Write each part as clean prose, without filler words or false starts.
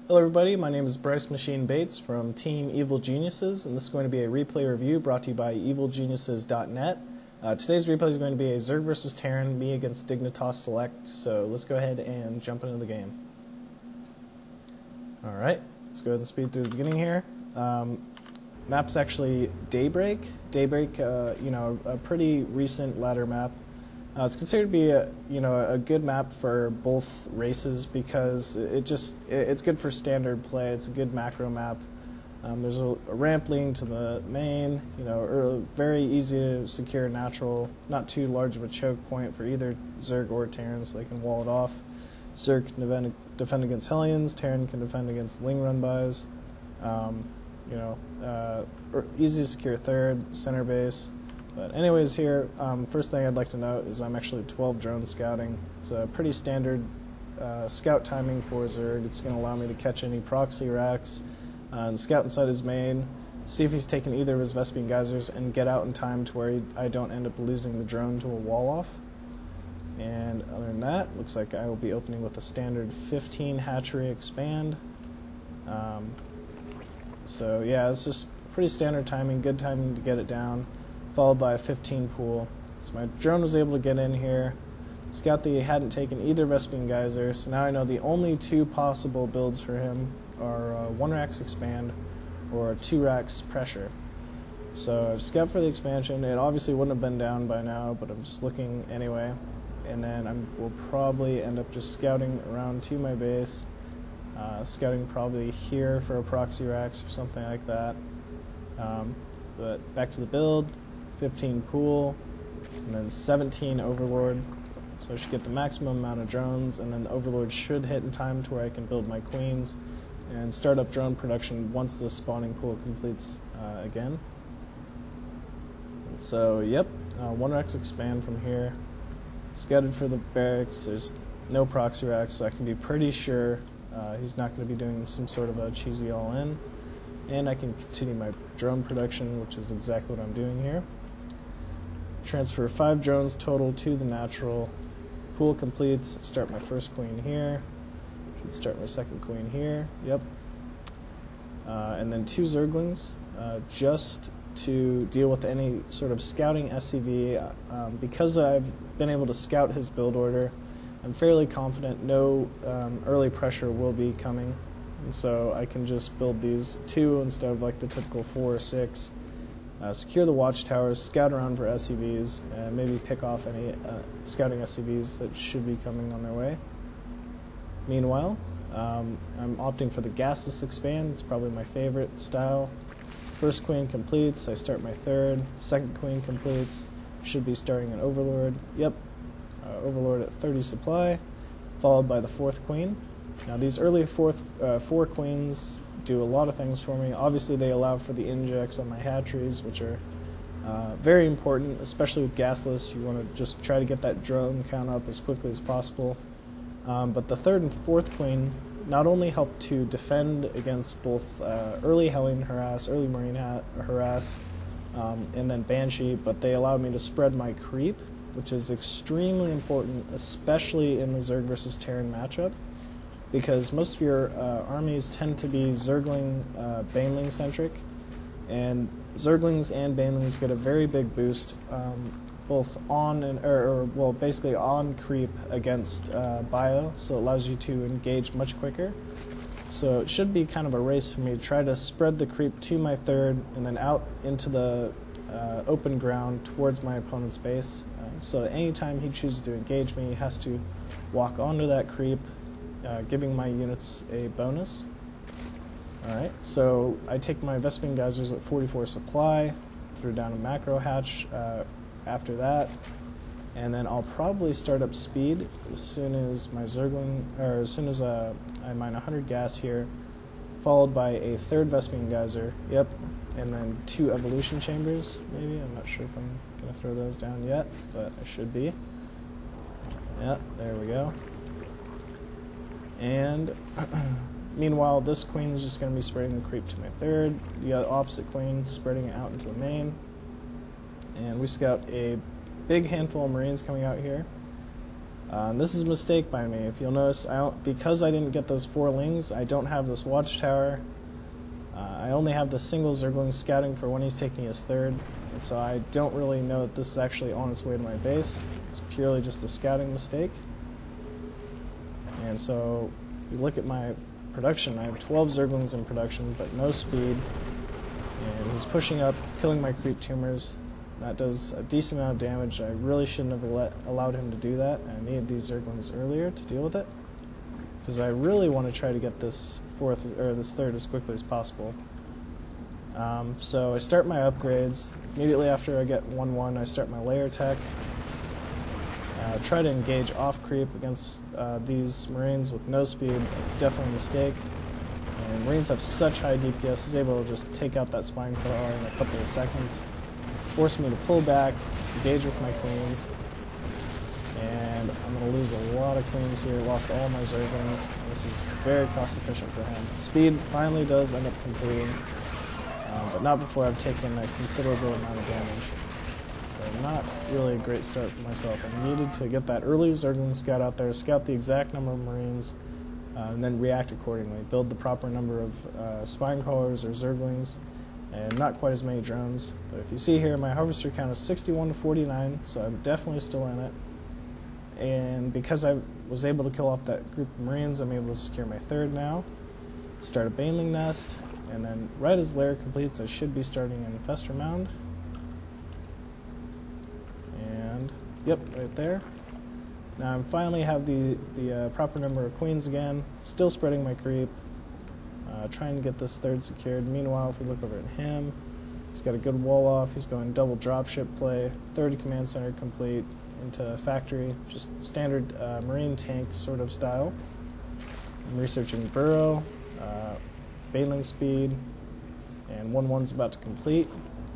Hello everybody, my name is Bryce Machine Bates from Team Evil Geniuses, and this is going to be a replay review brought to you by evilgeniuses.net. Today's replay is going to be a Zerg vs. Terran, me against Dignitas Select, so let's go ahead and jump into the game. Alright, let's go ahead and speed through the beginning here. Map's actually Daybreak. Daybreak, a pretty recent ladder map. It's considered to be a good map for both races because it's good for standard play. It's a good macro map. There's a ramp leading to the main. Very easy to secure natural, not too large of a choke point for either Zerg or Terran, so they can wall it off. Zerg can defend against Hellions. Terran can defend against Ling run-bys. Easy to secure third, center base. But anyways here, first thing I'd like to note is I'm actually 12 drone scouting. It's a pretty standard scout timing for Zerg. It's going to allow me to catch any proxy racks and scout inside his main, see if he's taken either of his Vespene Geysers, and get out in time to where I don't end up losing the drone to a wall off. And other than that, looks like I will be opening with a standard 15 hatchery expand. So yeah, it's just pretty standard timing, good timing to get it down, followed by a 15 pool. So my drone was able to get in here, scout that he hadn't taken either Vespene Geyser, so now I know the only two possible builds for him are 1 racks expand or 2 racks pressure. So I've scouted for the expansion. It obviously wouldn't have been down by now, but I'm just looking anyway. And then will probably end up just scouting around to my base, scouting probably here for a proxy racks or something like that. But back to the build. 15 pool, and then 17 overlord, so I should get the maximum amount of drones, and then the overlord should hit in time to where I can build my queens and start up drone production once the spawning pool completes again. And so yep, 1 racks expand from here, scouted for the barracks. There's no proxy racks, so I can be pretty sure he's not going to be doing some sort of a cheesy all-in, and I can continue my drone production, which is exactly what I'm doing here. Transfer 5 drones total to the natural. Pool completes. Start my first queen here. Should start my second queen here. Yep. And then 2 Zerglings, just to deal with any sort of scouting SCV. Because I've been able to scout his build order, I'm fairly confident no early pressure will be coming. And so I can just build these 2 instead of like the typical 4 or 6. Secure the watchtowers, scout around for SCVs, and maybe pick off any scouting SCVs that should be coming on their way. Meanwhile, I'm opting for the gasless expand. It's probably my favorite style. First queen completes, I start my third. Second queen completes, should be starting an overlord. Yep, overlord at 30 supply, followed by the 4th queen. Now these early 4 queens do a lot of things for me. Obviously they allow for the injects on my hatcheries, which are very important, especially with gasless. You want to just try to get that drone count up as quickly as possible. But the 3rd and 4th queen not only help to defend against both early Hellion harass, early Marine harass, and then Banshee, but they allow me to spread my creep, which is extremely important, especially in the Zerg versus Terran matchup, because most of your armies tend to be Zergling, Baneling centric, and Zerglings and Banelings get a very big boost, both on and basically on creep against bio, so it allows you to engage much quicker. So it should be kind of a race for me to try to spread the creep to my 3rd and then out into the open ground towards my opponent's base. So anytime he chooses to engage me, he has to walk onto that creep, giving my units a bonus. Alright, so I take my Vespene Geysers at 44 supply, throw down a macro hatch after that, and then I'll probably start up speed as soon as my Zergling, or as soon as I mine 100 gas here, followed by a 3rd Vespene Geyser, yep, and then 2 evolution chambers, maybe. I'm not sure if I'm going to throw those down yet, but I should be. Yep, there we go. And meanwhile, this queen is just going to be spreading the creep to my 3rd. The opposite queen spreading it out into the main. And we scout a big handful of Marines coming out here. This is a mistake by me. If you'll notice, because I didn't get those 4 lings, I don't have this watchtower. I only have the single Zergling scouting for when he's taking his 3rd, and so I don't really know that this is actually on its way to my base. It's purely just a scouting mistake. And so, if you look at my production, I have 12 Zerglings in production, but no speed. And he's pushing up, killing my creep tumors. That does a decent amount of damage. I really shouldn't have allowed him to do that. I needed these Zerglings earlier to deal with it, because I really want to try to get this 3rd as quickly as possible. So I start my upgrades. Immediately after I get 1-1, I start my layer tech. Try to engage off creep against these Marines with no speed. It's definitely a mistake. And Marines have such high DPS, he's able to just take out that spine crawler in a couple of seconds. Force me to pull back, engage with my queens, and I'm going to lose a lot of queens here. Lost all my Zerglings. This is very cost efficient for him. Speed finally does end up completing, but not before I've taken a considerable amount of damage. So not really a great start for myself. I needed to get that early Zergling scout out there, scout the exact number of Marines, and then react accordingly. Build the proper number of spine crawlers or Zerglings, and not quite as many drones. But if you see here, my harvester count is 61 to 49, so I'm definitely still in it. And because I was able to kill off that group of Marines, I'm able to secure my 3rd now, start a Baneling Nest, and then right as lair completes, I should be starting an Infestor Mound. And, yep, right there. Now I finally have the proper number of queens again, still spreading my creep. Trying to get this 3rd secured. Meanwhile, if we look over at him, he's got a good wall off. He's going double dropship play, 3rd command center complete into factory, just standard Marine tank sort of style. I'm researching burrow, baneling speed, and 1-1's about to complete,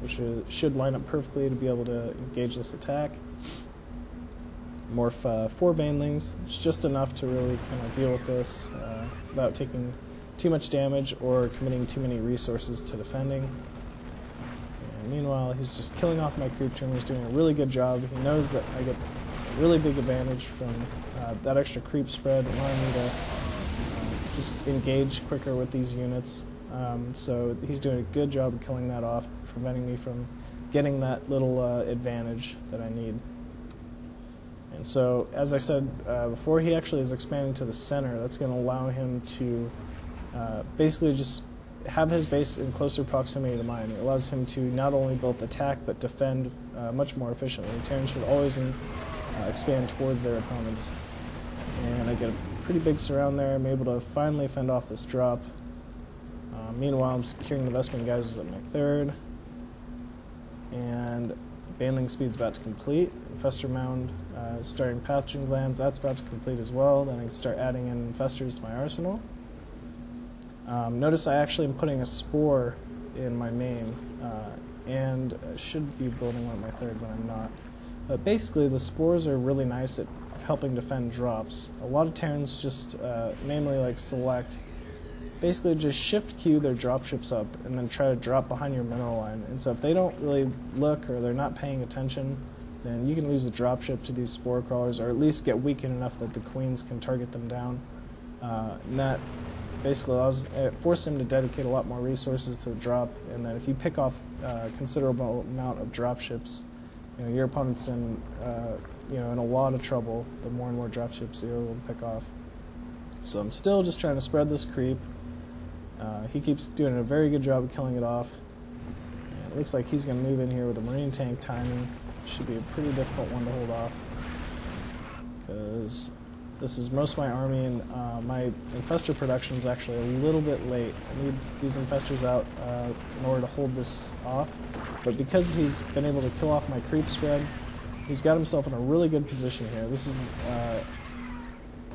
which should line up perfectly to be able to engage this attack. Morph 4 banelings. It's just enough to really kind of deal with this without taking too much damage or committing too many resources to defending. And meanwhile, he's just killing off my creep tumors, doing a really good job. He knows that I get a really big advantage from that extra creep spread, allowing me to just engage quicker with these units. So he's doing a good job of killing that off, preventing me from getting that little advantage that I need. And so, as I said before, he actually is expanding to the center. That's going to allow him to basically just have his base in closer proximity to mine. It allows him to not only both attack but defend much more efficiently. Terrans should always expand towards their opponents. And I get a pretty big surround there. I'm able to finally fend off this drop. Meanwhile, I'm securing the Vespene Geysers at my 3rd. And Baneling Speed's about to complete. Infestor Mound starting Pathogen Glands, that's about to complete as well. Then I can start adding in Infestors to my arsenal. Notice I actually am putting a Spore in my main, and I should be building one at my 3rd, but I'm not. But basically, the Spores are really nice at helping defend drops. A lot of Terrans just, namely like Select, basically just shift queue their dropships up and then try to drop behind your mineral line. And so if they don't really look or they're not paying attention, then you can lose a dropship to these Spore Crawlers, or at least get weakened enough that the Queens can target them down. And that basically forces him to dedicate a lot more resources to the drop, and then if you pick off a considerable amount of dropships, your opponent's in in a lot of trouble the more and more dropships you're able to pick off. So I'm still just trying to spread this creep. He keeps doing a very good job of killing it off. And it looks like he's going to move in here with a Marine tank timing. Should be a pretty difficult one to hold off, because this is most of my army, and my Infestor production is actually a little bit late. I need these Infestors out in order to hold this off. But because he's been able to kill off my creep spread, he's got himself in a really good position here. This is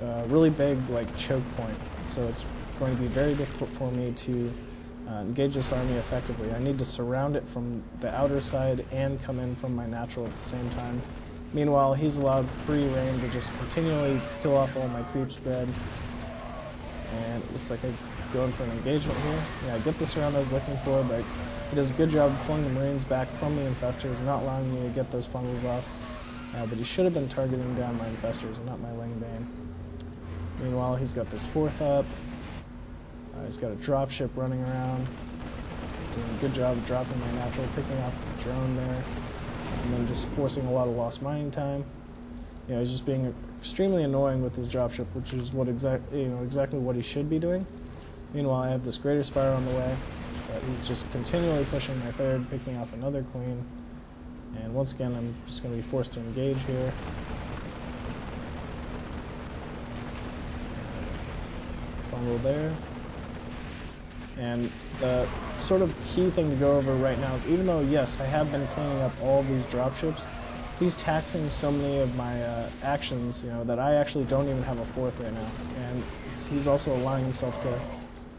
a really big choke point, so it's going to be very difficult for me to engage this army effectively. I need to surround it from the outer side and come in from my natural at the same time. Meanwhile, he's allowed free reign to just continually kill off all my creep spread. And it looks like I'm going for an engagement here. Yeah, I get the surround I was looking for, but he does a good job of pulling the Marines back from the Infestors, not allowing me to get those funnels off. But he should have been targeting down my infestors and not my Langbane. Meanwhile, he's got this 4th up. He's got a dropship running around. Doing a good job of dropping my natural, picking off the drone there, and then just forcing a lot of lost mining time. You know, he's just being extremely annoying with his dropship, which is what exactly what he should be doing. Meanwhile, I have this Greater Spire on the way, but he's just continually pushing my 3rd, picking off another queen. And once again, I'm just going to be forced to engage here. Bundle there. And the sort of key thing to go over right now is, even though, yes, I have been cleaning up all of these dropships, he's taxing so many of my actions, you know, that I actually don't even have a 4th right now. And he's also allowing himself to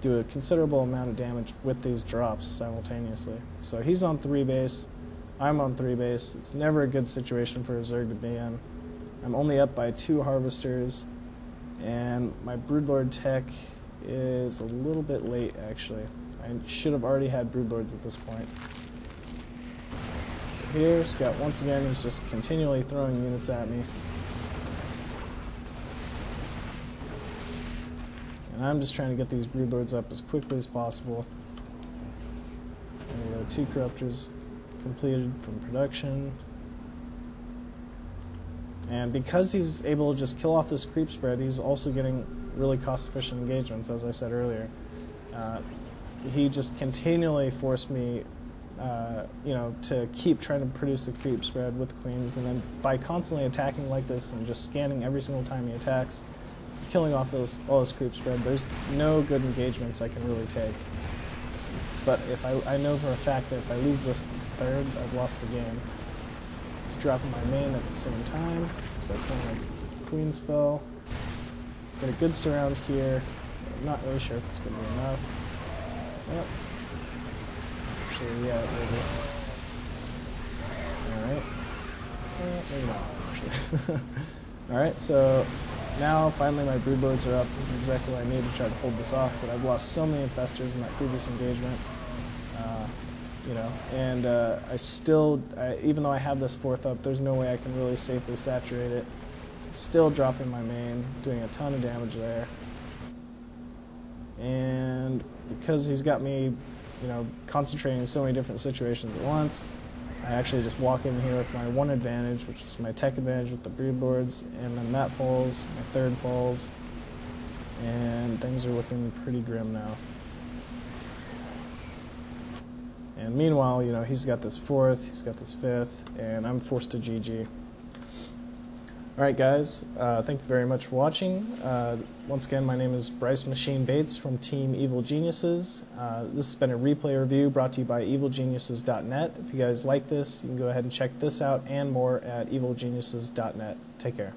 do a considerable amount of damage with these drops simultaneously. So he's on 3 base, I'm on 3 base. It's never a good situation for a Zerg to be in. I'm only up by 2 harvesters, and my Broodlord tech is a little bit late, actually. I should have already had Broodlords at this point. So here, Scout once again is just continually throwing units at me. And I'm just trying to get these Broodlords up as quickly as possible. And we got 2 Corruptors completed from production. And because he's able to just kill off this creep spread, he's also getting really cost-efficient engagements, as I said earlier. He just continually forced me, to keep trying to produce the creep spread with queens, and then by constantly attacking like this and just scanning every single time he attacks, killing off all this creep spread, there's no good engagements I can really take. But if I know for a fact that if I lose this 3rd, I've lost the game. Just dropping my main at the same time, so I put my queen's spell. Get a good surround here. I'm not really sure if it's going to be enough. Yep. Actually, yeah, it will be. Alright. Maybe not, actually. Alright, so now finally my Broodlords are up. This is exactly what I need to try to hold this off, but I've lost so many infestors in that previous engagement. And I still, even though I have this 4th up, there's no way I can really safely saturate it. Still dropping my main, doing a ton of damage there. And because he's got me, concentrating in so many different situations at once, I actually just walk in here with my 1 advantage, which is my tech advantage with the Broodlords, and then that falls, my 3rd falls, and things are looking pretty grim now. And meanwhile, he's got this 4th, he's got this 5th, and I'm forced to GG. Alright guys, thank you very much for watching. Once again, my name is Bryce Machine Bates from Team Evil Geniuses. This has been a replay review brought to you by evilgeniuses.net. If you guys like this, you can go ahead and check this out and more at evilgeniuses.net. Take care.